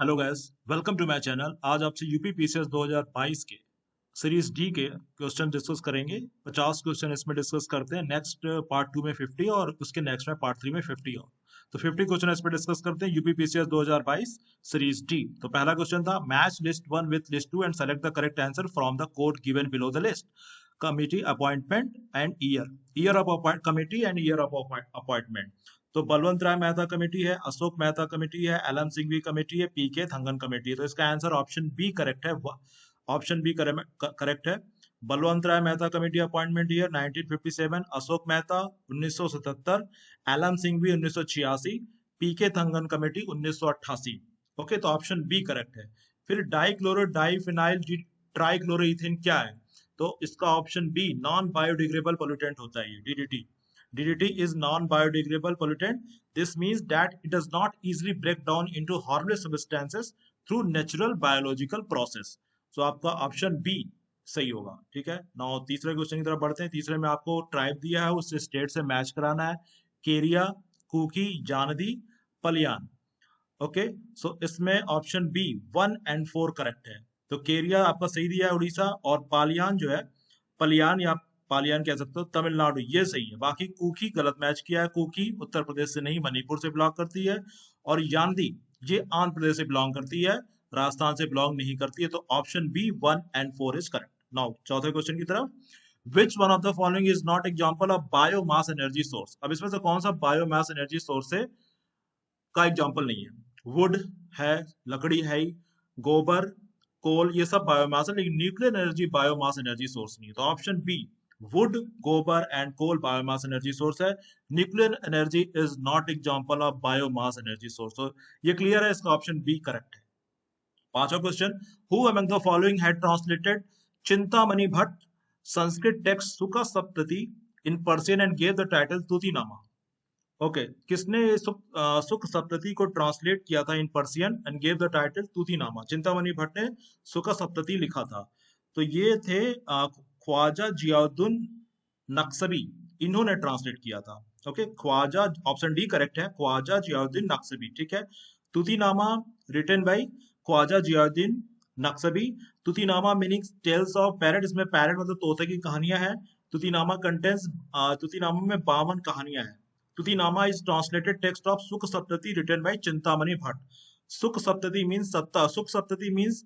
Hello guys, welcome to my channel. आज आपसे UP PCS 2022 के सीरीज डी के क्वेश्चन डिस्कस करेंगे। 50 क्वेश्चन इसमें डिस्कस करते हैं। नेक्स्ट पार्ट 2 में 50 और उसके नेक्स्ट में पार्ट 3 में 50 और तो 50 क्वेश्चन इस पर डिस्कस करते हैं। UP PCS 2022 series D. तो पहला क्वेश्चन था, match list 1 with list 2 and select the correct answer from the code given below the list. Committee appointment and year of committee and year of appointment. तो Balwant Rai Mehta committee है, Ashok Mehta committee है, L M Singhvi committee है, P K Thungon committee है। तो इसका answer option B correct है। Option B correct है। Balwant Rai Mehta committee appointment year 1957, Ashok Mehta 1977, L M Singhvi 1986, P K Thungon committee 1988। Okay, तो ऑप्शन बी करेक्ट है। फिर डाइक्लोरो डाइफिनाइल ट्राइक्लोरोइथेन क्या है? तो इसका option B non biodegradable pollutant होता है, ये DDT. DDT is non-biodegradable pollutant. This means that it does not easily break down into harmless substances through natural biological process. So आपका ऑप्शन बी सही होगा। ठीक है, नाउ तीसरे क्वेश्चन की तरफ बढ़ते हैं। तीसरे में आपको ट्राइब दिया है, उस स्टेट से मैच कराना है। केरिया, कुकी, जानदी, पलियान। ओके, सो इसमें ऑप्शन बी 1 और 4 करेक्ट है। तो केरिया आपका सही दिया है, उड़ीसा। और पालियान जो है, पलियान या पालियान कह सकते हो, तमिलनाडु, ये सही है। बाकी कुकी गलत मैच किया है। कुकी उत्तर प्रदेश से नहीं, मणिपुर से बिलोंग करती है। और यानदी ये आंध्र प्रदेश से बिलोंग करती है, राजस्थान से बिलोंग नहीं करती है। तो ऑप्शन बी 1 और 4 इज करेक्ट। नाउ चौथे क्वेश्चन की तरफ। विच one of the following is not example of biomass energy source? अब इसमें से कौन सा बायोमास एनर्जी सोर्स है का एग्जाम्पल नहीं है? वुड है, लकड़ी है, गोबर, कोल, ये सब बायोमास है, लेकिन nuclear energy biomass energy source नहीं है। तो ऑप्शन बी वुड, गोबर and coal biomass energy source है। Nuclear energy is not example of biomass energy source. तो ये क्लियर है, इसका ऑप्शन बी करेक्ट है। पांचवा question, who among the following had translated Chintamani Bhatt Sanskrit text Suka Saptati in Persian and gave the title Tutinama? Okay, किसने सुख सप्तति को translate किया था in Persian and gave the title Tutinama? Chintamani Bhatt ने सुख सप्तति लिखा था। तो ये थे ख्वाजा जियाउद्दीन नक्शबी, इन्होंने ट्रांसलेट किया था। Okay, Khwaja, option D correct है, ख्वाजा जियाउद्दीन नक्शबी। ठीक है, Tutinama written by Khwaja Ziauddin Nakhshabi. Tutinama meaning tales of parrot, इसमें पैरट मतलब तोते की कहानियां हैं। तूतीनामा कंटेंट्स, तूतीनामा में 52 कहानियां हैं। तुतिनामा इज ट्रांसलेटेड टेक्स्ट ऑफ सुख सप्तति रिटन बाय चिंतामणि भट्ट। सुख सप्तति मीन्स 70, सुख सप्तति मीन्स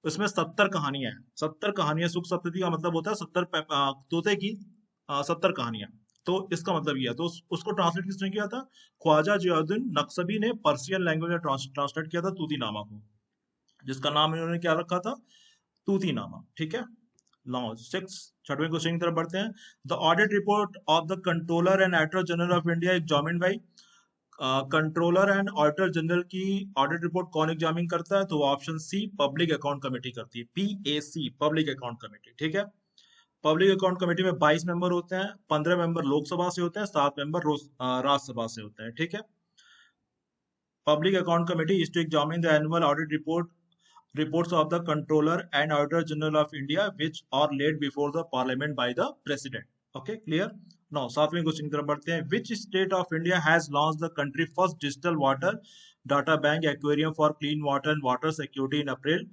उसमें 70 कहानियां हैं। 70 कहानियां, सुख सप्तति का मतलब होता है 70 तोते की 70 कहानियां। तो इसका मतलब यह है। तो उसको ट्रांसलेट किसने किया था? ख्वाजा जियाउद्दीन नक्शबी ने पर्शियन लैंग्वेज में ट्रांसलेट किया था तूतीनामा को, जिसका नाम इन्होंने क्या रखा था? तूतीनामा। ठीक है, नाउ सिक्स, छठवें क्वेश्चन की तरफ बढ़ते हैं। The audit report of the controller and auditor general of India examined by, controller and auditor general की ऑडिट रिपोर्ट कौन एग्जामिन करता है? तो option C public account committee करती है, पीएसी, पब्लिक अकाउंट कमेटी। ठीक है, पब्लिक अकाउंट कमेटी में 22 मेंबर होते हैं, 15 मेंबर लोकसभा से होते हैं, 7 मेंबर राज्यसभा से होते हैं। ठीक है, public account committee is to examine the annual audit reports of the controller and auditor general of India which are laid before the parliament by the president. Okay, clear? Now सातवें question की तरफ बढ़ते हैं। which state of India has launched the country first digital water data bank aquarium for clean water and water security in April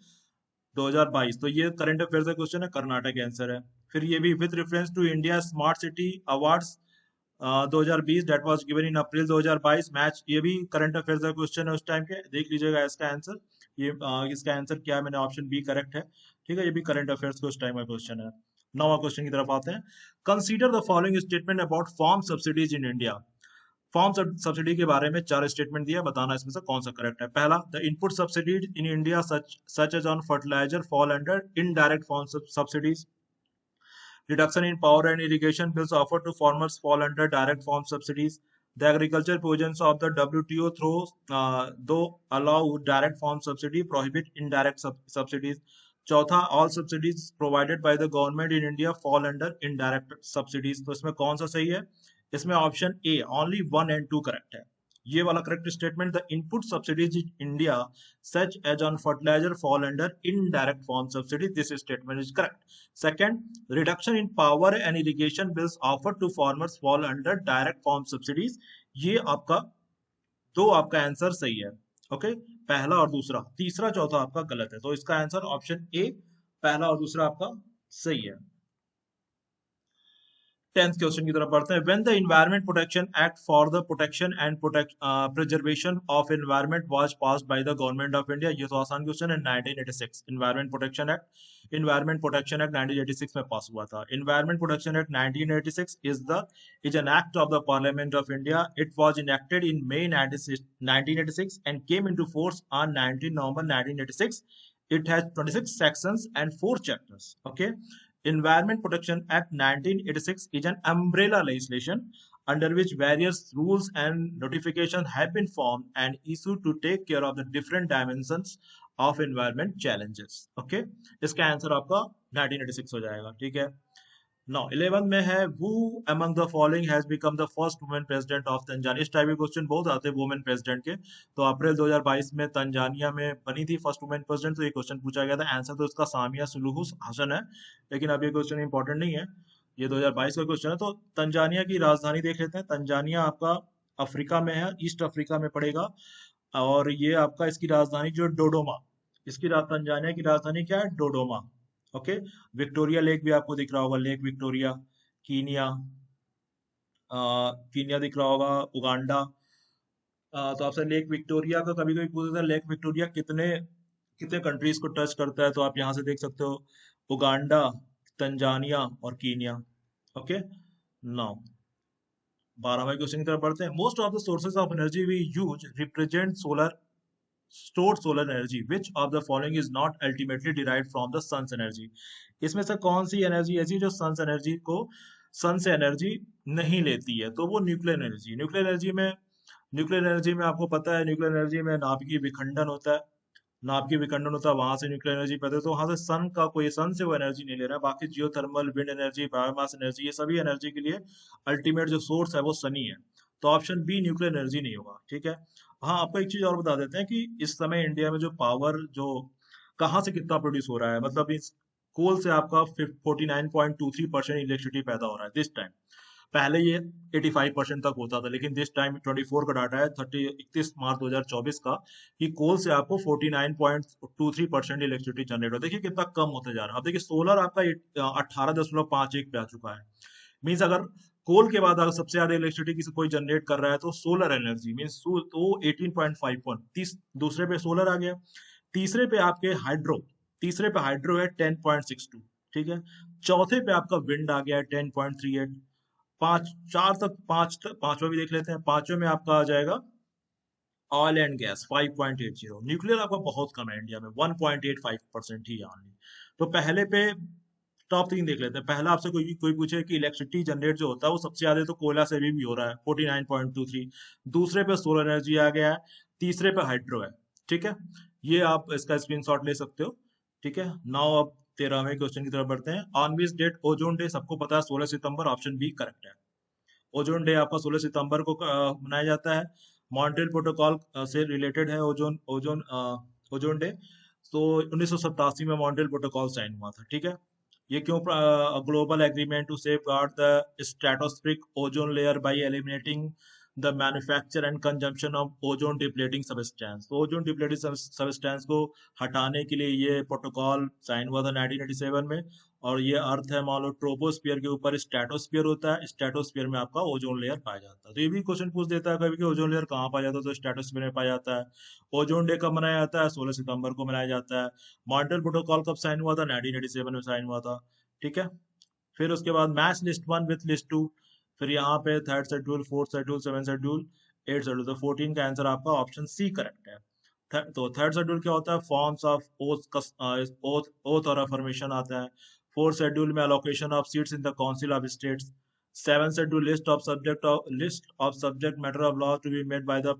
2022? तो ये current affairs का question है, Karnataka answer है। फिर ये भी with reference to India smart city awards 2020 that was given in April 2022 match, ये भी करंट अफेयर्स का क्वेश्चन है उस टाइम के, देख लीजिएगा इसका आंसर। ये इसका आंसर क्या है? मैंने ऑप्शन बी करेक्ट है। ठीक है, ये भी करंट अफेयर्स के उस टाइम का क्वेश्चन है। नौवां क्वेश्चन की तरफ आते हैं। Consider the following statement about farm subsidies in India. Farm subsidy के बारे में 4 स्टेटमेंट दिया, बताना इसमें से कौन सा करेक्ट है। पहला, the input subsidies in India such as on fertiliser fall under indirect farm subsidies. Reduction in power and irrigation bills offered to farmers fall under direct farm subsidies. The agriculture provisions of the WTO though allow direct farm subsidy, prohibit indirect subsidies. चौथा, all subsidies provided by the government in India fall under indirect subsidies. तो इसमें कौन सा सही है? इसमें option A only 1 and 2 correct है। ये वाला correct statement, the input subsidies in India such as on fertiliser fall under indirect form subsidy, this statement is correct. Second, reduction in power and irrigation bills offered to farmers fall under direct form subsidies, ये आपका दो आपका answer सही है। Okay, पहला और दूसरा, तीसरा चौथा आपका गलत है, तो इसका आंसर ऑप्शन ए पहला और दूसरा आपका सही है। 10th क्वेश्चन की तरफ बढ़ते हैं। When the environment protection act for the protection and preservation of environment was passed by the government of India, ये तो आसान क्वेश्चन है। 1986 एनवायरमेंट प्रोटेक्शन एक्ट 1986 में पास हुआ था। Environment protection act 1986 is an act of the parliament of India. It was enacted in May 1986 and came into force on 19 November 1986। It has 26 sections and 4 chapters. Okay. Environment Protection Act 1986 is an umbrella legislation under which various rules and notifications have been formed and issued to take care of the different dimensions of environment challenges. Okay. इसका answer आपका 1986 हो जाएगा, ठीक है। Now 11 में है, who among the following has become the first woman president of Tanzania। इस type के क्वेश्चन बहुत आते हैं वुमेन प्रेसिडेंट के। तो अप्रैल 2022 में तंजानिया में बनी थी फर्स्ट वुमेन प्रेसिडेंट, तो ये क्वेश्चन पूछा गया था। आंसर तो इसका सामिया सुलूहू हसन है, लेकिन अब ये क्वेश्चन इंपॉर्टेंट नहीं है, ये 2022 का क्वेश्चन है। तो तंजानिया की राजधानी देख लेते हैं। तंजानिया आपका अफ्रीका में है, ईस्ट अफ्रीका में पड़ेगा, और ये आपका इसकी राजधानी जो डोडोमा, तंजानिया की राजधानी क्या है, डोडोमा। ओके। विक्टोरिया लेक भी आपको दिख रहा होगा, लेक विक्टोरिया। कीनिया, कीनिया दिख रहा होगा, उगांडा। तो आपसे लेक विक्टोरिया का कभी कभी पूछता है, लेक विक्टोरिया कितने कितने कंट्रीज को टच करता है, तो आप यहाँ से देख सकते हो, उगांडा, तंजानिया और कीनिया। ओके। नाउ 12वें क्वेश्चन की तरफ बढ़ते हैं। Most of the sources of energy we use represent solar stored solar energy, which of the following is not ultimately derived from the sun's energy। इसमें से कौन सी energy ऐसी जो सन से एनर्जी नहीं लेती है, तो वो न्यूक्लियर एनर्जी। न्यूक्लियर एनर्जी में आपको पता है, न्यूक्लियर एनर्जी में नाभिकीय विखंडन होता है, वहां से न्यूक्लियर एनर्जी पैदा, तो वहां से सन से वो एनर्जी नहीं ले रहा है। बाकी geothermal, wind energy, biomass energy, ये सभी एनर्जी के लिए अल्टीमेट जो सोर्स है वो सन ही है। तो ऑप्शन बी न्यूक्लियर एनर्जी नहीं होगा, ठीक है। हाँ, आपको एक चीज और बता देते हैं कि इस समय इंडिया में जो पावर जो कहाँ से कितना प्रोड्यूस हो रहा है, मतलब इस कोल से आपका 49.23% इलेक्ट्रिसिटी पैदा हो रहा है दिस टाइम। पहले ये 85% तक होता था, लेकिन दिस टाइम 24 का डाटा है 31 मार्च 2024 का, कि कोल से आपको 49.23% इलेक्ट्रिसिटी जनरेट हो। देखिए कितना कम होता जा रहा है। अब देखिए सोलर आपका 18.51 पे आ चुका है। मीन्स अगर कोल के बाद अगर सबसे ज्यादा इलेक्ट्रिसिटी किसी कोई जनरेट कर रहा है तो सोलर एनर्जी मीन्स तो 18.51, दूसरे पे सोलर आ गया। तीसरे पे आपके हाइड्रो है 10.62, ठीक है। चौथे पे आपका विंड आ गया है 10.38। पांचवा भी देख लेते हैं। पांचवे में आपका आ जाएगा ऑयल एंड गैस 5.80। न्यूक्लियर आपका बहुत कम है इंडिया में, 1.85% ही ऑनली। तो पहले पे टॉप 3 देख लेते हैं। पहला आपसे कोई पूछे कि इलेक्ट्रिसिटी जनरेट जो होता है वो सबसे ज्यादा तो कोयला से भी हो रहा है 49.23। दूसरे पे सोलर एनर्जी आ गया है, तीसरे पे हाइड्रो है, ठीक है। ये आप इसका स्क्रीनशॉट ले सकते हो, ठीक है। नाउ अब 13वें क्वेश्चन की तरफ बढ़ते हैं। On which date ozone day, सबको पता है 16 सितंबर, ऑप्शन बी करेक्ट है। ओजोन डे आपका 16 सितंबर को मनाया जाता है। मॉन्ट्रियल प्रोटोकॉल से रिलेटेड है ओजोन डे। तो 1987 में मॉन्ट्रियल प्रोटोकॉल साइन हुआ था, ठीक है। ये क्यों, global agreement to safeguard the stratospheric ozone layer by eliminating the manufacture and consumption of ozone depleting substance. तो ओजोन डिप्लेटिंग सबस्टेंस को हटाने के लिए ये प्रोटोकॉल साइन हुआ था 1987 में। और ये अर्थ है, मान लो ट्रोपोस्फियर के ऊपर स्ट्रेटोस्फियर होता है, स्ट्रेटोस्फियर में आपका ओजोन लेयर पाया जाता है। तो ये भी क्वेश्चन पूछ देता है कभी कि ओजोन लेयर कहाँ पाया जाता है, तो स्ट्रेटोस्फियर में पाया जाता है। ओजोन डे कब मनाया जाता है, 16 सितंबर को मनाया जाता है। मॉन्ट्रियल प्रोटोकॉल कब साइन हुआ था, 1987 में साइन हुआ था, ठीक है। फिर उसके बाद मैच लिस्ट 1 विथ लिस्ट 2, फिर यहाँ पे third schedule, fourth schedule, seven schedule, eight schedule. तो 14 का आंसर आपका ऑप्शन सी करेक्ट है। तो थर्ड शेड्यूल क्या होता है, फॉर्म्स ऑफ ओथ और अफर्मेशन आता है। फोर्थ शेड्यूल में allocation of seats in the council of states. Seven schedule list of subject matter of law to be made by the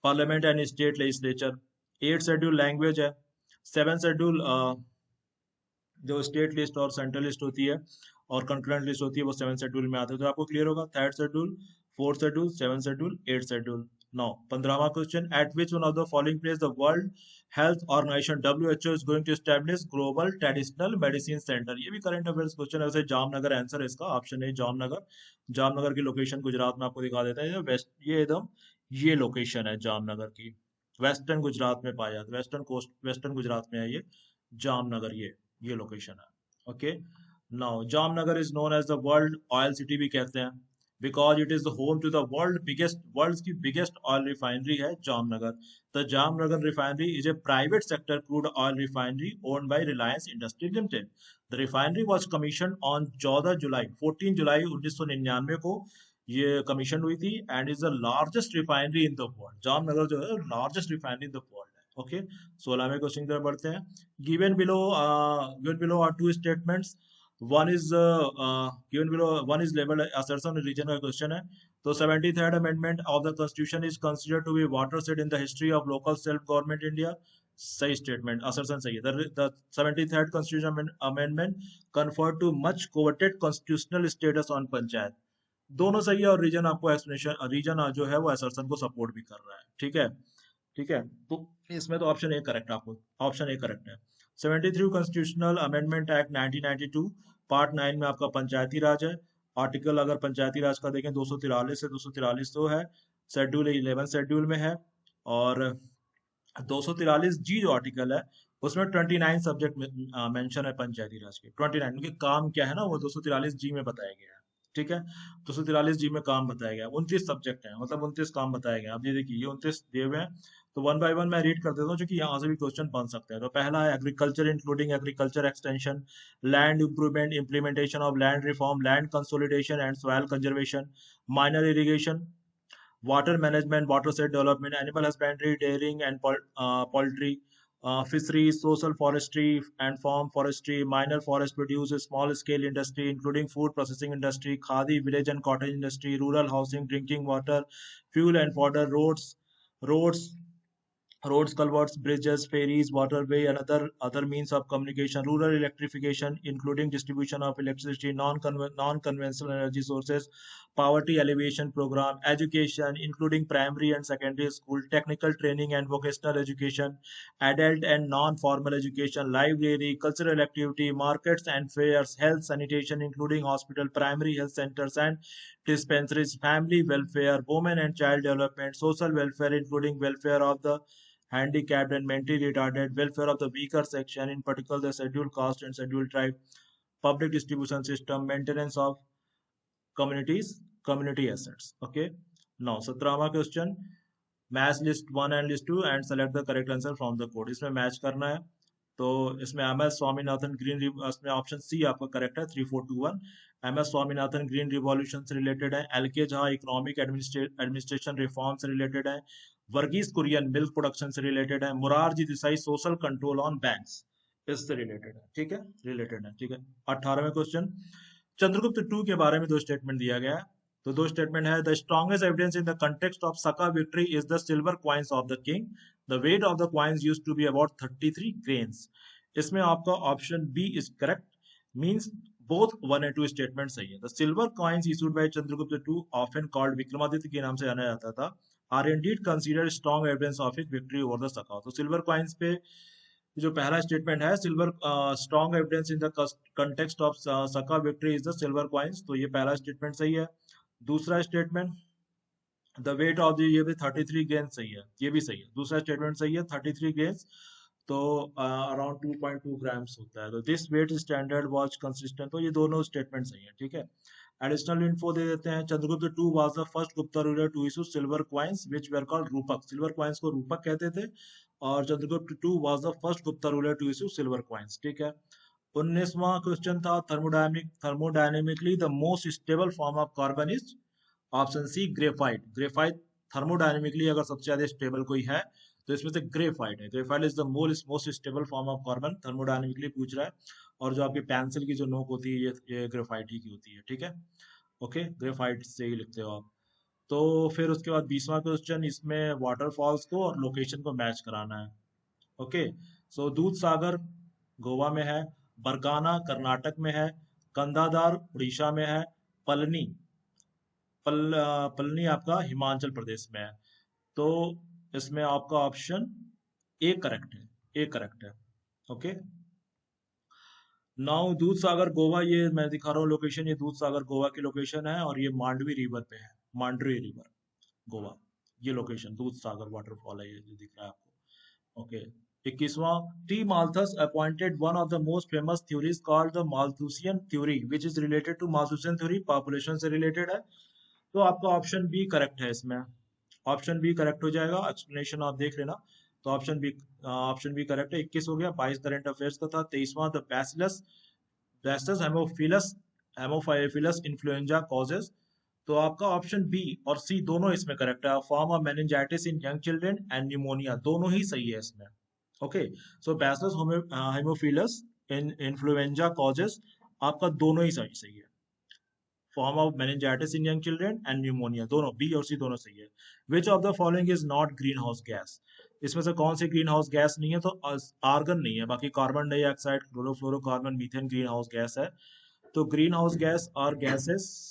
parliament and state legislature. Eight schedule language है। Seven schedule जो state list और central list होती है और concurrent list होती है वो seven schedule में आते हैं। तो आपको क्लियर होगा, third schedule, fourth schedule, seven schedule, eight schedule. Now 15वां question, at which one of the following place the World Health Organization WHO is going to establish global traditional medicine centre. ये भी current affairs question है वैसे। Jamnagar answer है इसका, option है जामनगर। जामनगर की location Gujarat में आपको दिखा देता है, वेस्ट, ये एकदम ये लोकेशन है जामनगर की। वेस्टर्न गुजरात में पाया जाता है, वेस्टर्न कोस्ट, वेस्टर्न गुजरात में है ये जामनगर, ये लोकेशन है। Okay, now Jamnagar is known as the world oil city भी कहते हैं, because it is the home to the world की बिगेस्ट ऑयल रिफाइनरी है Jamnagar. The Jamnagar refinery is a private sector crude oil refinery owned by Reliance industry limited. The refinery was commission on 14 जुलाई 1999 को ये commission हुई थी, and is the largest refinery in the world. Jamnagar जो है largest refinery in the world है। Okay, 16वें question की तरफ बढ़ते हैं। Given below are two statements, one is given below, one is level assertion reason का क्वेश्चन है। तो 73rd amendment of the constitution is considered to be watershed in the history of local self government India. सही statement, assertion सही है। The 73rd constitution amendment conferred to much coveted constitutional status on panchayat. दोनों सही है, और reason आपको explanation, reason जो है वो असर्शन को सपोर्ट भी कर रहा है। ठीक है, ठीक है, तो इसमें तो ऑप्शन ए करेक्ट, आपको ऑप्शन ए करेक्ट है। 73 कॉन्स्टिट्यूशनल अमेंडमेंट एक्ट 1992 पार्ट 9 में आपका पंचायती राज है। आर्टिकल अगर पंचायती राज का देखें 243 से 243 तो है, शेड्यूल 11 शेड्यूल में है, और 243 जी जो आर्टिकल है उसमें 29 सब्जेक्ट मेंशन है पंचायती राज के। 29 उनके काम क्या है ना, वो 243 जी में बताया गया है। ठीक है, 243 जी में काम बताया गया है। 29 सब्जेक्ट है, मतलब 29 काम बताया गया है। अब ये देखिए ये 29 दिए हुए हैं, तो वन बाय वन मैं रीड कर देता हूँ, क्योंकि यहाँ से भी क्वेश्चन बन सकते हैं। तो पहला है agriculture including agriculture extension, land improvement, implementation of land reform, land consolidation and soil conservation, minor irrigation, water management, watershed development, animal husbandry, dairying and poultry, fisheries, social forestry and farm forestry, minor forest produce, small scale industry including food processing industry, khadi, village and cottage industry, rural housing, drinking water, fuel and fodder, roads, culverts, bridges, ferries, waterway, and other means of communication, rural electrification, including distribution of electricity, non-conventional energy sources, poverty alleviation program, education, including primary and secondary school, technical training and vocational education, adult and non-formal education, library, cultural activity, markets and fairs, health, sanitation, including hospital, primary health centers and dispensaries, family welfare, women and child development, social welfare, including welfare of the handicapped and mentally retarded, welfare of the weaker section, in particular the scheduled caste and scheduled tribe, public distribution system, maintenance of community assets. Okay. Now, 17वां question, match list 1 and list 2 and select the correct answer from the code. इसमें match करना है, तो इसमें M S Swaminathan green, इसमें option C आपका correct है, 3421। M S Swaminathan green revolution से रिलेटेड है। L K Jha economic administration reform से रिलेटेड है। वर्गीज कुरियन मिल्क प्रोडक्शन से रिलेटेड है। Morarji Desai social control on banks, इससे रिलेटेड है। ठीक है, रिलेटेड है। ठीक है, 18वें क्वेश्चन, चंद्रगुप्त टू के बारे में दो स्टेटमेंट दिया गया है। तो दो स्टेटमेंट है, the strongest evidence in the context of Saka victory is the silver coins of the king, the weight of the coins used to be about 33 grains. इसमें आपका option B is correct, means both 1 and 2 statement सही है। The silver coins issued by Chandragupta two, often called Vikramaditya के नाम से जाना जाता था, are indeed considered strong evidence of his victory over the Saka. तो सिल्वर कॉइंस पे जो पहला स्टेटमेंट है, silver strong evidence in the context of Saka victory is the silver coins, तो ये पहला स्टेटमेंट सही है। दूसरा statement, the weight of the, ये भी 33 ग्रेन सही है, ये भी सही है। दूसरा स्टेटमेंट सही है, 33 ग्रेन, तो अराउंड 2.2 ग्राम्स होता है। तो this weight standard was consistent, तो ये दोनों स्टेटमेंट सही है। ठीक है, एडिशनल इन्फो दे देते हैं। Chandragupta two was the first Gupta ruler to issue silver coins which were called Rupak. Silver coins को रूपक कहते थे, और Chandragupta two was the first Gupta ruler to issue silver coins. ठीक है, 19वां क्वेश्चन था, thermodynamically the most stable form of carbon is, option C graphite. Graphite thermodynamically अगर सबसे ज्यादा स्टेबल कोई है तो इसमें से ग्रेफाइट है। Graphite is the most stable form of carbon, thermodynamically पूछ रहा है। और जो आपकी पेंसिल की जो नोक होती है ये ग्रेफाइट ही की होती है। ठीक है, ओके, ग्रेफाइट से ही लिखते हो आप। तो फिर उसके बाद 20वां क्वेश्चन, इसमें वाटरफॉल्स को और लोकेशन को मैच कराना है। ओके, सो दूध सागर गोवा में है, बरकाना कर्नाटक में है, कंदादार उड़ीसा में है, पलनी पलनी आपका हिमाचल प्रदेश में है। तो इसमें आपका ऑप्शन ए करेक्ट है, ए करेक्ट है। ओके, नाउ दूध सागर गोवा, ये मैं दिखा रहा हूँ लोकेशन, ये दूध सागर गोवा की लोकेशन है, और ये मांडवी रिवर पे है, मांडवी रिवर गोवा, ये लोकेशन दूध सागर वाटरफॉल है, ये जो दिख रहा है आपको। ओके। 21वां, T Malthus appointed one of the most famous theories called the Malthusian theory which is related to Malthusian theory, population से रिलेटेड है। तो आपका ऑप्शन बी करेक्ट है इसमें, ऑप्शन बी करेक्ट हो जाएगा। एक्सप्लेनेशन आप देख लेना। तो ऑप्शन बी करेक्ट है। 21 हो गया। 22 करंट अफेयर्स का था। 23वां, the bacillus bacillus haemophilus haemophilus influenza causes. तो आपका ऑप्शन बी और सी दोनों इसमें करेक्ट है। Form of meningitis in young children and pneumonia, दोनों ही सही है इसमें। ओके। सो बैसिलस हेमोफिलस इन इन्फ्लुएंजा कॉजेज, आपका दोनों ही सही सही है। Form of meningitis in young children and pneumonia, दोनों बी और सी दोनों सही है। विच of the following is not green house gas, इसमें से कौन सी ग्रीन हाउस गैस नहीं है? तो आर्गन नहीं है, बाकी carbon dioxide, chlorofluorocarbon, methane green house gas है। तो ग्रीन हाउस गैस और gases,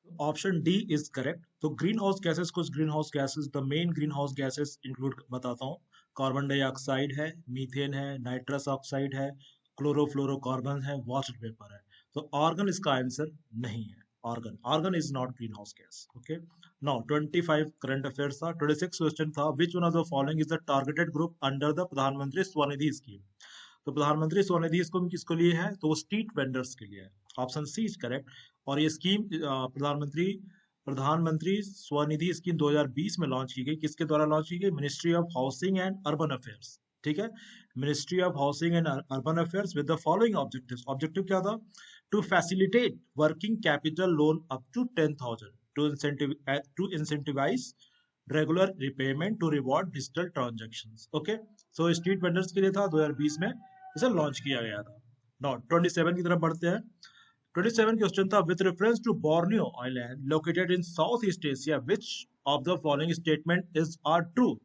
option D is correct. तो ग्रीन हाउस गैसेस, कुछ green house gases, the main green house gases include बताता हूँ। कार्बन डाइऑक्साइड है, मीथेन है, नाइट्रस ऑक्साइड है, क्लोरोफ्लोरोकार्बन है, वाटर वेपर है। तो ऑर्गन इसका आंसर नहीं है। Organ is not green house gas. Okay. Now 25 current affairs था। 26 क्वेश्चन था, विच one of the following is the targeted group under the प्रधानमंत्री स्वनिधि स्कीम। तो प्रधानमंत्री स्वनिधि स्कीम किसके लिए है? तो वो स्ट्रीट वेंडर्स के लिए है। Option C is correct. और ये स्कीम प्रधानमंत्री स्वनिधि स्कीम 2020 में लॉन्च की गई। किसके द्वारा लॉन्च की गई? Ministry of housing and urban affairs. ठीक है, ministry of housing and urban affairs with the following objectives. Objective क्या था? To facilitate working capital loan up to 10,000 to incentivise regular repayment to reward digital transactions. Okay. So street vendors के लिए था, 2020 में इसे launch किया गया था। नाउ 27 की तरफ बढ़ते हैं। 27 क्वेश्चन था, with reference to Borneo island located in South East Asia which of the following statement is are true.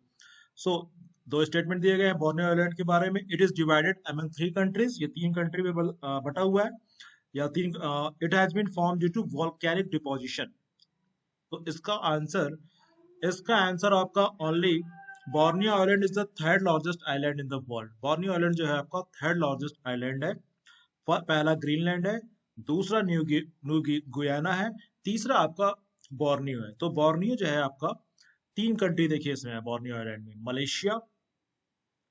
So दो स्टेटमेंट दिए गए हैं बोर्नियो आइलैंड के बारे में। It is divided among 3 countries, ये 3 कंट्री में बटा हुआ है, या 3। It has been form due to volcanic deposition. तो इसका आंसर आपका only Borneo island is the third largest island in the world. Borneo island जो है आपका थर्ड लार्जेस्ट आइलैंड है। पहला ग्रीनलैंड है, दूसरा न्यू गुयाना है, तीसरा आपका बोर्नियो है। तो बोर्नियो जो है आपका 3 कंट्री देखिए इसमें है बोर्नियो आइलैंड में, मलेशिया,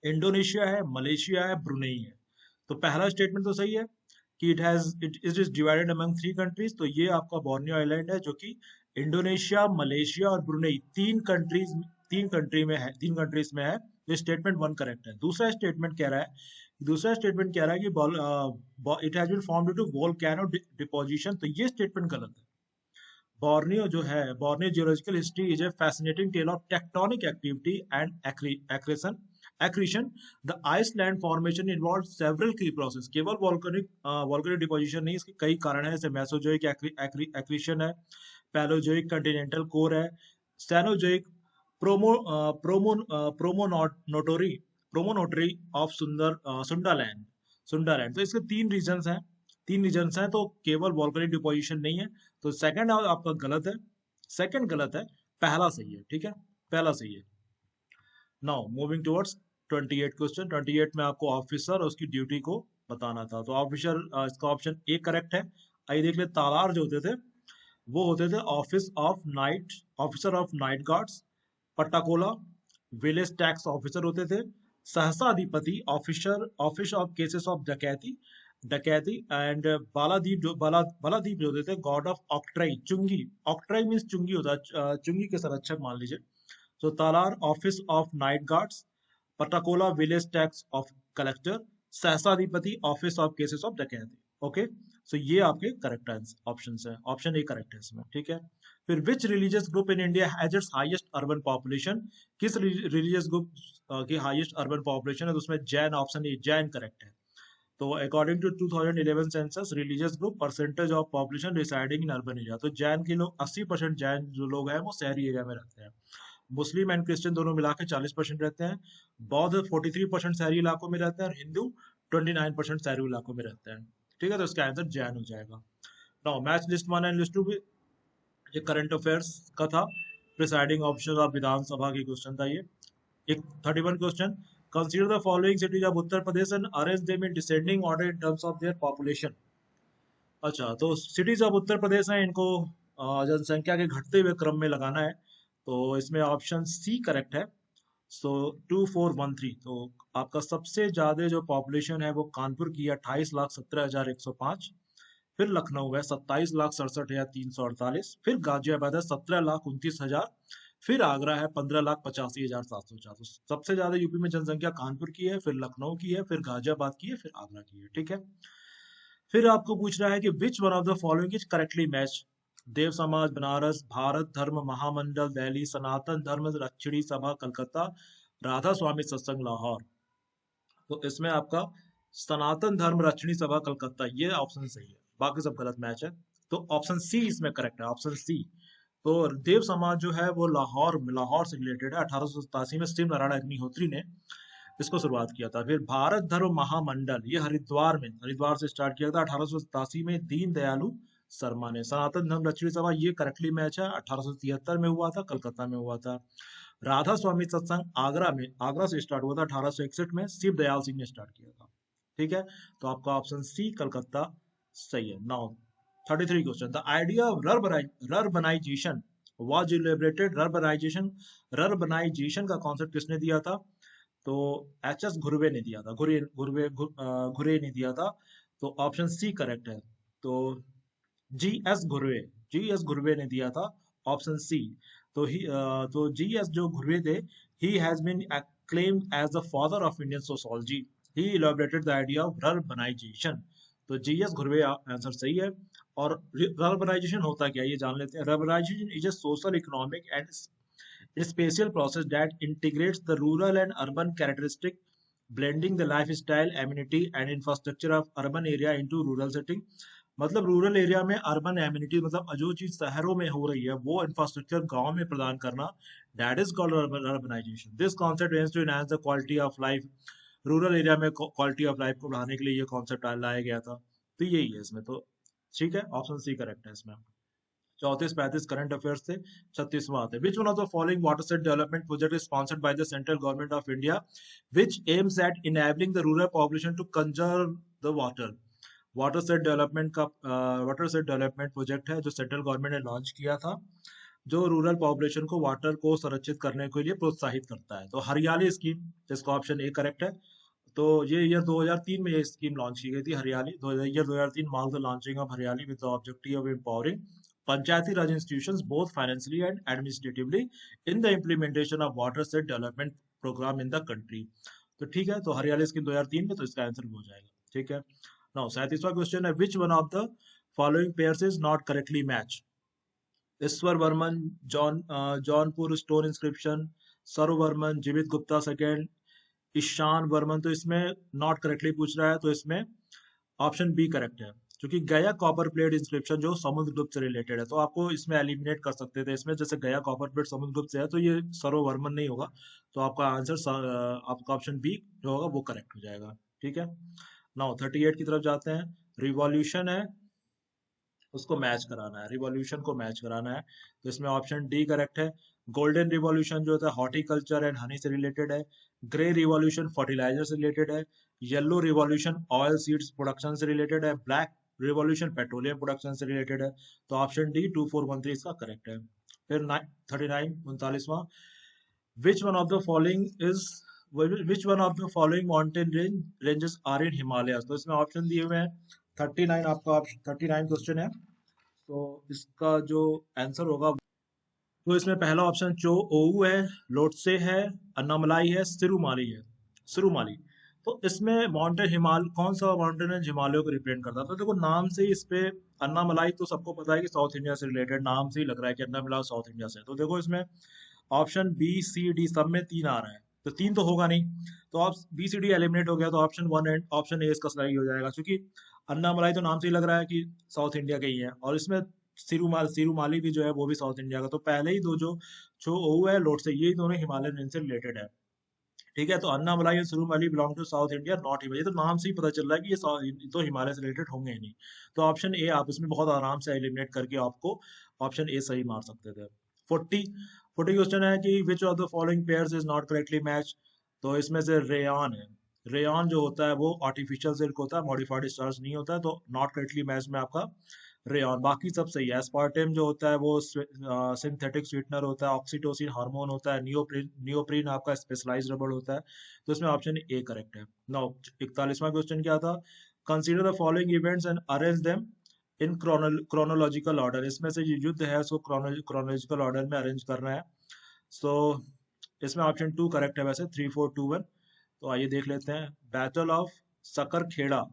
इंडोनेशिया है, मलेशिया है, ब्रुनेई है। तो पहला स्टेटमेंट तो सही है कि it is divided among 3 countries. तो ये आपका बोर्नियो आइलैंड है जो कि इंडोनेशिया, मलेशिया और ब्रुनेई 3 कंट्रीज में है। तो स्टेटमेंट 1 करेक्ट है। दूसरा स्टेटमेंट कह रहा है कि it has been formed due to volcano deposition. तो ये स्टेटमेंट गलत है। बोर्नियो जो है, Borneo geological history is a fascinating tale of tectonic activity and accretion. The ice land formation involves several key process। केवल वॉल्केनिक डिपोजिशन नहीं, इसके कई कारण है, जैसे मेसोजोइक एक्रीशन है, पैलोजोइक कंटिनेंटल कोर है, सैनोजोइक प्रोमोनोटोरी प्रोमोनोटरी ऑफ सुंडालैंड। तो इसके 3 रीजन्स हैं। तो केवल वॉल्केनिक डिपोजिशन नहीं है। तो सेकंड आपका गलत है, पहला सही है। ठीक है, पहला सही है। Now moving towards 28 question. 28 में आपको ऑफिसर और उसकी ड्यूटी को बताना था। तो ऑफिसर, इसका ऑप्शन ए करेक्ट है। आइए देख ले, तालार जो होते थे वो होते थे officer of night guards. Pattakola village tax officer होते थे। Sahasa adhipati office of cases of dacoity and Baladeep जो होते थे गॉड ऑफ ऑक्ट्राई, चुंगी। ऑक्ट्राई मीन्स चुंगी होता है, चुंगी के संरक्षक मान लीजिए। तो Talar office of night guards, Patakola village tax of collector, Sahasadhipati office of cases of dacoity. Okay. So ये आपके करेक्ट ऑप्शन है, ऑप्शन ए करेक्ट है इसमें। ठीक है। फिर which religious group in India has its highest urban population, किस रिलीजियस ग्रुप की हाईएस्ट अर्बन पॉपुलेशन है? तो उसमें Jain, option A Jain correct है। तो according to 2011 census religious group percentage of population residing in urban area. तो जैन के लोग 80% जैन जो लोग हैं वो शहरी एरिया में रहते हैं। मुस्लिम एंड क्रिश्चियन दोनों मिला के 40% रहते हैं। बौद्ध 43% शहरी इलाकों में रहते हैं और हिंदू 29% शहरी इलाकों में रहते हैं। ठीक है, तो इसका आंसर जैन हो जाएगा। Now match list 1 and list 2 भी ये करंट अफेयर्स का था। प्रिसाइडिंग ऑफिसर ऑफ विधानसभा की क्वेश्चन था ये। एक 31 question, consider the following cities of Uttar Pradesh and arrange them in descending order in terms of their population. अच्छा, तो सिटीज ऑफ उत्तर प्रदेश हैं, इनको जनसंख्या के घटते हुए क्रम में लगाना है, तो इसमें ऑप्शन सी करेक्ट है। सो 2413, तो आपका सबसे ज्यादा जो पॉपुलेशन है वो कानपुर की 28,17,105, फिर लखनऊ है 27,67,348, फिर गाजियाबाद है 17,29,000, फिर आगरा है 15,85,704। तो सबसे ज्यादा यूपी में जनसंख्या कानपुर की है, फिर लखनऊ की है, फिर गाजियाबाद की है, फिर आगरा की है। ठीक है, फिर आपको पूछ रहा है कि which one of the following is correctly match. Dev Samaj Banaras, Bharat धर्म महामंडल दिल्ली, सनातन धर्म रक्षिणी सभा कलकत्ता, राधा स्वामी सत्संग लाहौर। तो इसमें आपका सनातन धर्म रक्षिणी सभा कलकत्ता, ये ऑप्शन सही है, बाकी सब गलत मैच है। तो ऑप्शन सी इसमें करेक्ट है, ऑप्शन सी। तो देव समाज जो है वो लाहौर लाहौर से रिलेटेड है। 1887 में शिव नारायण अग्निहोत्री ने इसको शुरुआत किया था। फिर भारत धर्म महामंडल, ये हरिद्वार से स्टार्ट किया था 1887 में दीन दयालु शर्मा ने। सनातन धर्म रक्षिणी सभा, ये करेक्टली मैच है, 1873 में हुआ था, कलकत्ता में हुआ था। राधा स्वामी सत्संग आगरा से स्टार्ट हुआ था 1861 में, शिव दयाल सिंह ने स्टार्ट किया था। ठीक है, तो आपका ऑप्शन सी कलकत्ता सही है। Now 33 question, the idea of rurbanization was elaborated. Rurbanization का कॉन्सेप्ट किसने दिया था? तो एच एस घुर्वे ने दिया था, घुरे ने दिया था। तो ऑप्शन सी करेक्ट है। तो जी एस घुर्वे, ने दिया था, ऑप्शन सी। तो जी एस जो घुर्वे थे, he has been acclaimed as the father of Indian sociology. He elaborated the idea of urbanization. तो जी एस घुर्वे आंसर सही है। और urbanization होता क्या है ये जान लेते हैं। Urbanization is a social, economic and spatial process that integrates the rural and urban characteristic, blending the lifestyle, amenity and infrastructure of urban area into rural setting. मतलब रूरल एरिया में अर्बन एम्यूनिटी, मतलब जो चीज शहरों में हो रही है वो इंफ्रास्ट्रक्चर गांव में प्रदान करना, that is called urbanisation. This concept aims to enhance the quality of life. Rural area में क्वालिटी ऑफ लाइफ को बढ़ाने के लिए ये कॉन्सेप्ट लाया गया था। तो यही है इसमें। तो ठीक है, ऑप्शन सी करेक्ट है इसमें। 34-35 करंट अफेयर्स थे। 36वां आते हैं, which one of the following watershed development project is sponsored by the central government of India which aims at enabling the rural population to conserve the water. Watershed development project है जो central government ने launch किया था, जो rural population को water को संरक्षित करने के लिए प्रोत्साहित करता है। तो हरियाली स्कीम, जिसका ऑप्शन ए करेक्ट है। तो ये ईयर 2003 में ये स्कीम लॉन्च की गई थी, Hariyali. 2003 marks the launching of Hariyali with the objective of empowering panchayati raj institutions both financially and administratively in the implementation of watershed development programme in the country. तो ठीक है, तो हरियाली स्कीम 2003 में, तो इसका आंसर हो जाएगा। ठीक है, नाउ 37वां क्वेश्चन है, which one of the following pairs is not correctly match. Ishwar Varman Jaunpur stone inscription, Sarva Varman Jivita Gupta second, Ishan Varman. तो इसमें नॉट करेक्टली पूछ रहा है, तो इसमें ऑप्शन बी करेक्ट है, क्योंकि गया कॉपर प्लेट इंस्क्रिप्शन जो समुद्रगुप्त से रिलेटेड है, तो आपको इसमें एलिमिनेट कर सकते थे। इसमें जैसे गया कॉपर प्लेट समुद्रगुप्त से है, तो ये सर्ववर्मन नहीं होगा। तो आपका आंसर आपका ऑप्शन बी जो होगा वो करेक्ट हो जाएगा। ठीक है, नाउ 38 की तरफ जाते हैं। रिवॉल्यूशन है, उसको मैच कराना है, रिवॉल्यूशन को मैच कराना है। तो इसमें ऑप्शन डी करेक्ट है। गोल्डन रिवॉल्यूशन जो होता है हॉर्टिकल्चर एंड हनी से रिलेटेड है। ग्रे रिवॉल्यूशन फर्टिलाइजर से रिलेटेड है। Yellow revolution oil seeds production से रिलेटेड है। ब्लैक रिवॉल्यूशन पेट्रोलियम प्रोडक्शन से रिलेटेड है। तो ऑप्शन डी 2413 इसका करेक्ट है। फिर 39 which one of the following is which one of the following mountain ranges are in Himalaya. तो इसमें ऑप्शन दिए हुए हैं 39, आपका 39 क्वेश्चन है। तो इसका जो आंसर होगा, तो इसमें पहला ऑप्शन चो ओऊ है, लोटसे है, अन्नामलाई है, सिरुमाली। तो इसमें माउंटेन कौन सा माउंटेन है हिमालयों को रिप्रेजेंट करता है? तो देखो नाम से ही इस पे अन्नामलाई तो सबको पता है कि साउथ इंडिया से रिलेटेड, नाम से ही लग रहा है कि अन्नामलाई साउथ इंडिया से। तो देखो इसमें ऑप्शन बी सी डी सब में 3 आ रहा है, तो 3 तो होगा नहीं। तो आप बी सी डी एलिमिनेट हो गया, तो ऑप्शन 1 एंड ऑप्शन ए इसका सही हो जाएगा, क्योंकि अन्नामलाई तो नाम से ही लग रहा है कि साउथ इंडिया का ही है। और इसमें सिरुमाली भी जो है वो भी साउथ इंडिया का। तो पहले ही दो जो छो ओऊ है, लोट से, ये दोनों हिमालयन रेंज से रिलेटेड है। ठीक है, तो अन्नामलाई और Sirumalai belong to South India, not Himalaya. तो नाम से ही पता चल रहा है कि ये तो हिमालय से रिलेटेड होंगे ही नहीं। तो ऑप्शन ए आप इसमें बहुत आराम से एलिमिनेट करके आपको ऑप्शन ए सही मार सकते थे। 40 क्वेश्चन है कि विच of the following pairs is not correctly match. तो इसमें से रेयान है। रेयान जो होता है वो आर्टिफिशियल सिल्क होता है, मॉडिफाइड स्टार्च नहीं होता है। तो नॉट करेक्टली मैच में आपका रेयॉन, बाकी सब सही है। एस्पार्टेम जो होता है वो सिंथेटिक स्वीटनर होता है, ऑक्सीटोसिन हार्मोन होता है, नियोप्रीन आपका स्पेशलाइज्ड रबड़ होता है। तो इसमें ऑप्शन ए करेक्ट है। नाउ 41वां क्वेश्चन क्या था, consider the following events and arrange them in chronological order. इसमें से जो युद्ध है उसको क्रोनोलॉजिकल ऑर्डर में अरेंज करना है। सो इसमें ऑप्शन 2 करेक्ट है वैसे, 3 4 2 1। तो आइए देख लेते हैं। बैटल ऑफ सकरखेड़ा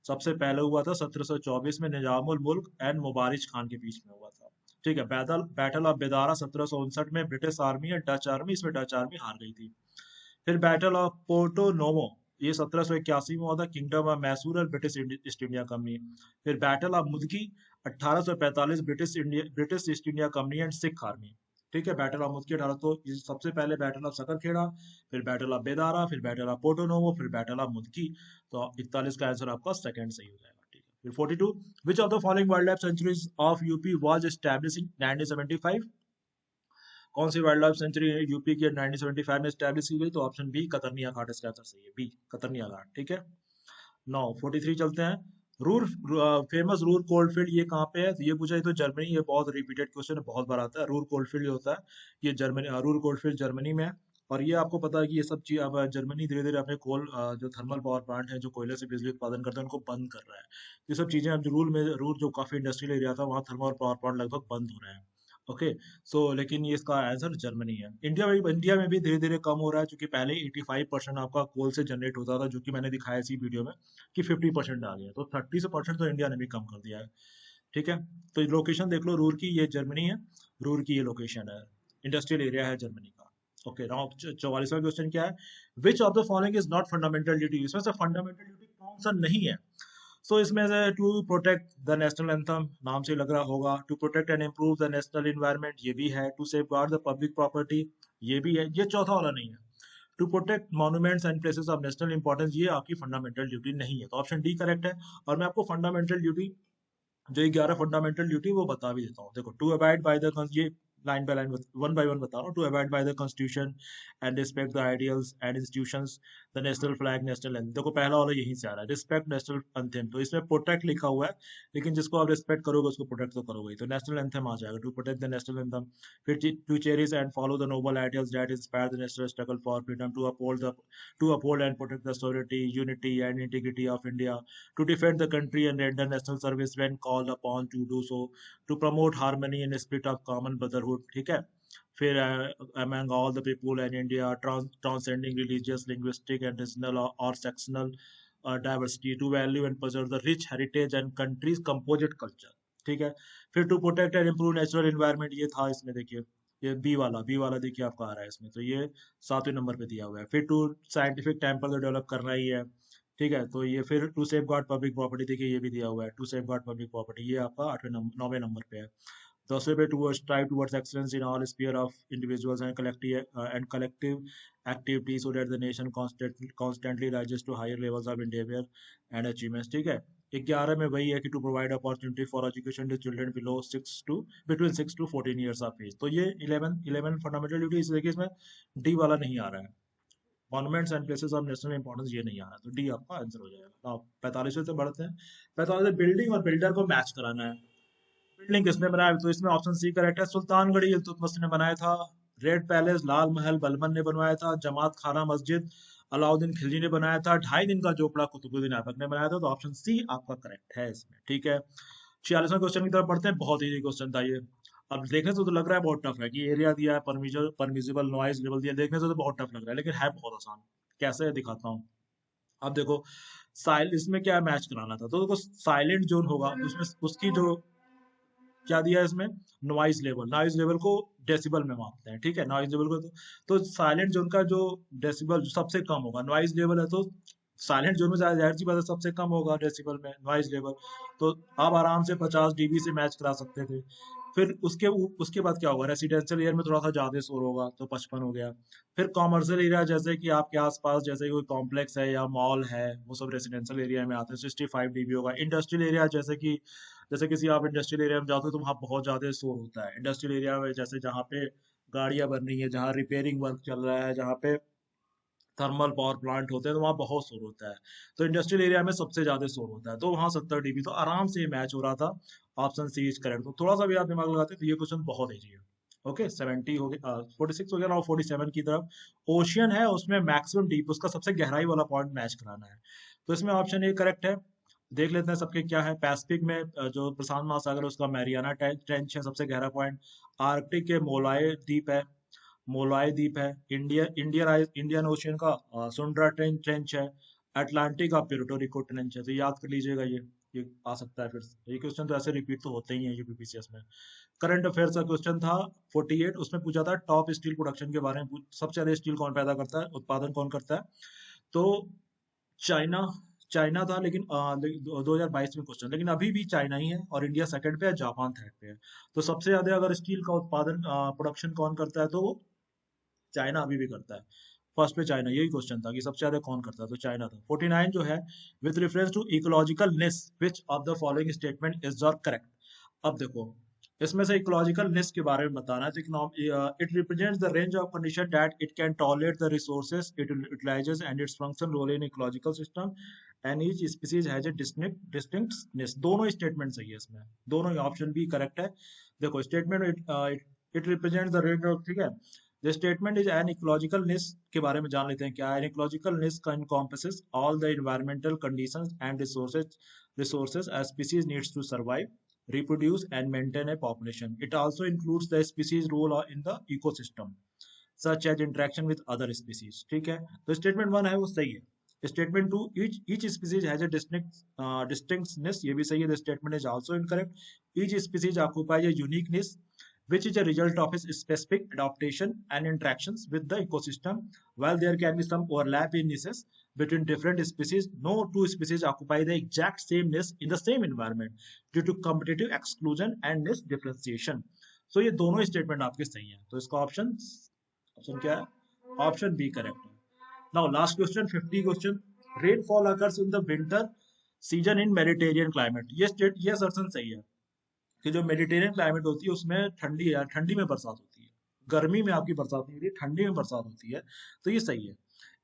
सबसे पहले हुआ था 1724 में, निजामुल मुल्क एंड मुबारिज खान के बीच में हुआ था। ठीक है। बैटल बैटल ऑफ बेदारा 1759 में ब्रिटिश आर्मी और डच आर्मी, इसमें डच आर्मी हार गई थी। फिर बैटल ऑफ पोर्टो नोवो, ये 1781 में हुआ था, किंगडम ऑफ मैसूर और ब्रिटिश ईस्ट इंडिया कंपनी। फिर battle of Mudki 1845, British east India company and Sikh army. ठीक है। बैटल ऑफ मुदकी 18, तो ये सबसे पहले बैटल ऑफ सकरखेड़ा, फिर बैटल ऑफ बेदारा, फिर बैटल ऑफ पोर्टो नोवो, फिर बैटल ऑफ मुदकी। तो 41 का आंसर आपका सेकंड सही हो जाएगा। ठीक है। फिर 42, विच of the following wild life sanctuaries of UP was established in 1975। कौन सी वाइल्ड लाइफ सेंचुरी यूपी की 1975 में स्टैब्लिश की गई? तो ऑप्शन बी कतरनिया घाट इसका आंसर सही है, बी कतरनिया घाट। ठीक है। नौ 43 चलते हैं। रूर फेमस रूर कोल्डफील्ड ये कहाँ पे है? तो ये पूछा, ये तो जर्मनी, ये बहुत रिपीटेड क्वेश्चन है, बहुत बार आता है। रूर कोल्डफील्ड होता है ये जर्मनी, रूर कोल्डफील्ड जर्मनी में है। और ये आपको पता है कि ये सब चीज अब जर्मनी धीरे धीरे अपने जो थर्मल पावर प्लांट है, जो कोयले से बिजली उत्पादन करते हैं, उनको बंद कर रहा है। ये सब चीजें अब रूर जो काफी इंडस्ट्रियल एरिया था, वहाँ थर्मल पावर प्लांट लगभग बंद हो रहे हैं। ओके। सो लेकिन ये इसका आंसर जर्मनी है। इंडिया में भी धीरे धीरे कम हो रहा है, क्योंकि पहले 85% आपका कोल से जनरेट होता था, जो कि मैंने दिखाया इसी वीडियो में कि 50% आ गया, तो 30% तो इंडिया ने भी कम कर दिया है। ठीक है। तो लोकेशन देख लो, रूर की ये जर्मनी है, रूर की ये लोकेशन है, इंडस्ट्रियल एरिया है जर्मनी का। ओके। नाउ 44वां क्वेश्चन क्या है, विच of the following is not fundamental duty. इसमें से फंडामेंटल ड्यूटी कौन सा नहीं है? सो इसमें से to protect the national anthem, नाम से लग रहा होगा। To protect and improve the national environment, ये भी है। To safeguard the public property, ये भी है। ये चौथा वाला नहीं है। To protect monuments and places of national importance, ये आपकी फंडामेंटल ड्यूटी नहीं है। तो ऑप्शन डी करेक्ट है। और मैं आपको फंडामेंटल ड्यूटी, जो 11 फंडामेंटल ड्यूटी, वो बता भी देता हूँ। देखो, टू अबाइड बाय द, ये line by line one by one बता रहा हूँ। To abide by the constitution and respect the ideals and institutions, the national flag, national anthem. देखो पहला वाला यहीं से आ रहा है, रिस्पेक्ट नेशनल एंथम। तो इसमें प्रोटेक्ट लिखा हुआ है, लेकिन जिसको आप रिस्पेक्ट करोगे उसको प्रोटेक्ट तो करोगे ही। तो नेशनल एंथम आ जाएगा, to protect the national anthem. फिर to cherish and follow the noble ideals that inspire the national struggle for freedom, to uphold and protect the sovereignty, unity and integrity of India, to defend the country and render national service when called upon to do so, to promote harmony and spirit of common brotherhood। ठीक है। फिर among all the people in India, transcending religious, linguistic and regional or sectional diversity, to value and preserve the rich heritage and country's composite culture। ठीक है। फिर to protect and improve natural environment, ये था इसमें, देखिए ये B वाला देखिए आपका आ रहा है इसमें, तो ये 7वें नंबर पे दिया हुआ है। फिर टू साइंटिफिक टेम्पल तो डेवलप करना ही है। ठीक है। तो ये फिर to safeguard public property, देखिए ये भी दिया हुआ है, to safeguard public property, ये आपका 9वें नंबर पे है। 10वें पे to strive towards excellence in all sphere of individuals and collective activity, so that the nation constantly rises to higher levels of endeavour and achievements. ठीक है। 11 में वही है कि to provide opportunity for education to children below 6 to between 6 to 14 years of age. तो ये 11 fundamental duty, इस देखिए इसमें डी वाला नहीं आ रहा है, monuments and places of national importance ये नहीं आ रहा, तो डी आपका आंसर हो जाएगा। अब 45वें से बढ़ते हैं। 45 बिल्डिंग और बिल्डर को मैच कराना है। बिल्डिंग किसने बनाया? तो इसमें ऑप्शन सी करेक्ट है, सुल्तानगढ़ी इल्तुतमिश ने बनाया था। रेड पैलेस, लाल महल बलबन ने बनवाया था। जमात खाना मस्जिद अलाउद्दीन खिलजी ने बनाया था। 2.5 दिन का चोपड़ा कुतुबुद्दीन ऐबक ने बनाया था। तो ऑप्शन सी आपका करेक्ट है इसमें। ठीक है। 46वां क्वेश्चन की तरफ बढ़ते हैं। बहुत इजी क्वेश्चन था ये। अब देखने से तो लग रहा है बहुत टफ है, कि एरिया दिया है, परमिजिबल नॉइज लेवल दिया, देखने से तो बहुत टफ लग रहा है, लेकिन है बहुत आसान। कैसे है दिखाता हूँ। अब देखो, साइल इसमें क्या मैच कराना था, तो देखो साइलेंट जोन होगा, उसमें उसकी जो क्या दिया है इसमें, नॉइज लेवल को डेसिबल में मापते हैं। ठीक है। नॉइज लेवल को तो साइलेंट जोन का जो डेसिबल सबसे कम होगा, नॉइज लेवल है, तो साइलेंट जोन में जाहिर सी बात है सबसे कम होगा डेसिबल में नॉइज लेवल। तो आप आराम से 50 dB से मैच करा सकते थे। फिर उसके बाद क्या होगा, रेसिडेंशियल एरिया में थोड़ा सा ज्यादा शोर होगा, तो 55 हो गया। फिर कॉमर्शियल एरिया, जैसे कि आपके आसपास जैसे कोई कॉम्प्लेक्स है या मॉल है, वो सब रेसिडेंशियल एरिया में आते हैं, 65 dB होगा। इंडस्ट्रियल एरिया, जैसे किसी आप इंडस्ट्रियल एरिया में जाते हो तो वहाँ बहुत ज्यादा शोर होता है। इंडस्ट्रियल एरिया में जैसे जहाँ पे गाड़ियां बन रही है, जहाँ रिपेयरिंग वर्क चल रहा है, जहाँ पे थर्मल पावर प्लांट होते हैं तो वहाँ बहुत शोर होता है। तो इंडस्ट्रियल एरिया में सबसे ज्यादा शोर होता है, तो वहाँ 70 dB, तो आराम से मैच हो रहा था। Option C is correct. तो थोड़ा सा भी आप दिमाग लगाते तो ये क्वेश्चन बहुत ईजी है। ओके, 70 हो गया, 46 हो गया ना, 47 की तरफ ओशियन है, उसमें मैक्सिमम डीप, उसका सबसे गहराई वाला पॉइंट मैच कराना है। तो इसमें ऑप्शन ए करेक्ट है। देख लेते हैं सबके क्या है। पैसिफिक में जो प्रशांत महासागर है उसका मैरियाना ट्रेंच है सबसे गहरा पॉइंट। आर्कटिक के मोलाए द्वीप है, मोलाई द्वीप है। इंडियन ओशियन का सुंड्रा ट्रेंच है। अटलांटिक का प्यूर्टो रिको ट्रेंच है। तो याद कर लीजिएगा, ये आ सकता है फिर से। ये क्वेश्चन तो ऐसे रिपीट तो होते ही हैं यूपीपीसीएस में। करंट अफेयर्स का क्वेश्चन था 48, उसमें पूछा था टॉप स्टील प्रोडक्शन के बारे में। सबसे ज्यादा स्टील कौन पैदा करता है, उत्पादन कौन करता है? तो चाइना, चाइना था, लेकिन 2022 में क्वेश्चन, लेकिन अभी भी चाइना ही है। और इंडिया सेकंड पे है, जापान थर्ड पे है। तो सबसे ज्यादा अगर स्टील का उत्पादन प्रोडक्शन कौन करता है, तो वो चाइना अभी भी करता है। फर्स्ट पे चाइना, यही क्वेश्चन था कि सबसे ज्यादा कौन करता है, तो चाइना था। 49 जो है, with reference to ecological niche which of the following statement is are correct. अब देखो, इसमें से इकोलॉजिकल नेस के बारे में बताना है। तो it represents the range of condition that it can tolerate the resources it utilises and its function role in ecological system and each species has a distinctiveness. दोनों स्टेटमेंट सही है इसमें, दोनों ऑप्शन भी करेक्ट है। देखो statement, it represents the range of, ठीक है। The statement is an ecological niche के बारे में जान लेते हैं क्या है। An ecological niche encompasses all the environmental conditions and resources a species needs to survive, reproduce and maintain a population. It also includes the species role in the ecosystem, such as interaction with other species. ठीक है, तो statement 1 है वो सही है। Statement 2, each species has a distinctness, ये भी सही है। The statement is also incorrect. Each species occupies a unique niche which is a result of its specific adaptation and interactions with the ecosystem. While there can be some overlap in niches between different species, no two species occupy the exact same niche in the same environment due to competitive exclusion and niche differentiation. So ये दोनों statement आपके सही हैं। तो इसका option option क्या है? Option B correct है। Now last question, 50 question. Rainfall occurs in the winter season in Mediterranean climate. ये असर्शन सही है कि जो मेडिटेरियन क्लाइमेट होती है उसमें ठंडी है, ठंडी में बरसात होती है। गर्मी में आपकी बरसात नहीं होती, ठंडी में बरसात होती है। तो ये सही है।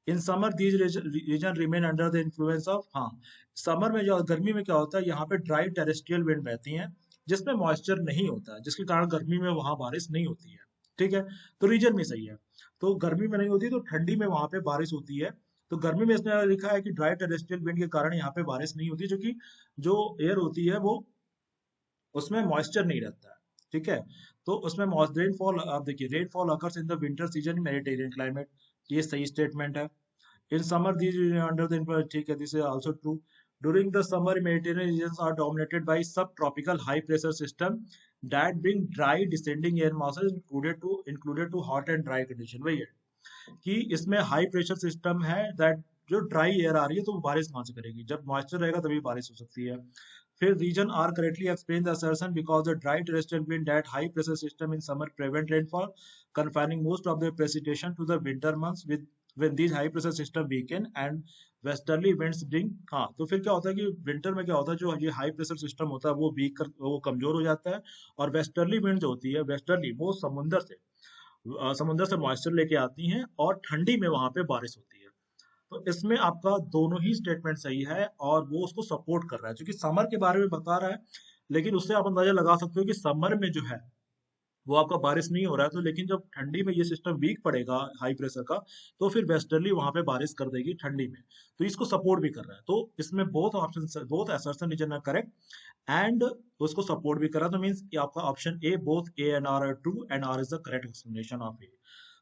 In summer these region remain under the influence of, हाँ, समर में जो, गर्मी में क्या होता है, यहाँ पे ड्राई टेरेस्ट्रियल विंड बहती हैं जिसमें मॉइस्चर नहीं होता है, जिसके कारण गर्मी में वहां बारिश नहीं होती है। ठीक है, तो रीजन में सही है। तो गर्मी में नहीं होती, तो ठंडी में वहां पे बारिश होती है। तो गर्मी में इसने लिखा है कि ड्राई टेरेस्ट्रियल विंड के कारण यहाँ पे बारिश नहीं होती, जो कि जो एयर होती है वो, उसमें मॉइस्चर नहीं रहता है। ठीक है, तो उसमें रेनफॉल, आप देखिए, rainfall occurs in the winter season in Mediterranean climate, ये सही स्टेटमेंट है। In summer these under the, ठीक है, this is also true. During the summer Mediterranean regions are dominated by sub tropical high pressure system that bring dry descending air masses included to hot and dry condition। वही है कि इसमें high pressure system है, that जो dry air आ रही है तो वो बारिश कहाँ से करेगी, जब मॉइस्चर रहेगा तभी बारिश हो सकती है। फिर reason are correctly explain the assertion because the dry terrestrial wind that high pressure system in summer prevent rainfall, confining most of the precipitation to the winter months with when these high pressure system weaken and westerly winds bring, हाँ, तो फिर क्या होता है कि winter में क्या होता है, जो ये हाई प्रेशर सिस्टम होता है वो वो कमजोर हो जाता है। और वेस्टर्ली विंड जो होती है, वेस्टर्ली, वो समुंदर से मॉइस्चर लेके आती हैं और ठंडी में वहां पे बारिश होती है। तो इसमें आपका दोनों ही स्टेटमेंट सही है और वो उसको सपोर्ट कर रहा है, क्योंकि समर के बारे में बता रहा है। लेकिन उससे आप अंदाजा लगा सकते हो कि समर में जो है वो आपका बारिश नहीं हो रहा है, तो लेकिन जब ठंडी में ये सिस्टम वीक पड़ेगा हाई प्रेशर का, तो फिर वेस्टर्ली वहां पे बारिश कर देगी ठंडी में। तो इसको सपोर्ट भी कर रहा है। तो इसमें both option, both assertion is correct and उसको सपोर्ट भी कर रहा है। तो मीन्स आपका option A, both A and R are true and R is the correct explanation of A.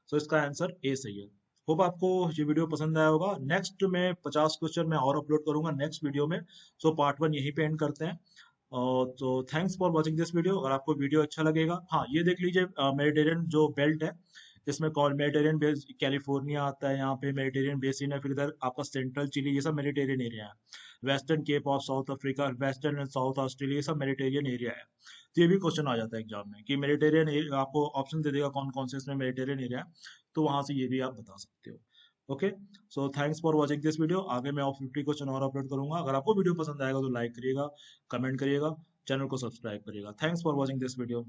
So इसका आंसर ए सही है। होप आपको ये वीडियो पसंद आया होगा। नेक्स्ट में 50 क्वेश्चन मैं और अपलोड करूंगा नेक्स्ट वीडियो में। सो पार्ट 1 यहीं पे एंड करते हैं। तो thanks for watching this video. अगर आपको वीडियो अच्छा लगेगा, हाँ, ये देख लीजिए, मेडिटेरियन जो बेल्ट है, इसमें कॉल मेडिटेरियन बेस कैलिफोर्निया आता है, यहाँ पे मेडिटेरियन बेसिन है, फिर इधर आपका सेंट्रल चिली, ये सब मेडिटेरियन एरिया है। Western Cape of South Africa, Western and South Australia, ये सब मेडिटेरियन एरिया है। तो ये भी क्वेश्चन आ जाता है एग्जाम में कि मेडिटेरियन, आपको ऑप्शन दे देगा कौन कौन से इसमें मेडिटेरियन एरिया है, तो वहां से ये भी आप बता सकते हो। Okay, so thanks for watching this video. आगे मैं और 50 क्वेश्चन और अपलोड करूंगा। अगर आपको वीडियो पसंद आएगा तो लाइक करिएगा, कमेंट करिएगा, चैनल को सब्सक्राइब करिएगा। Thanks for watching this video.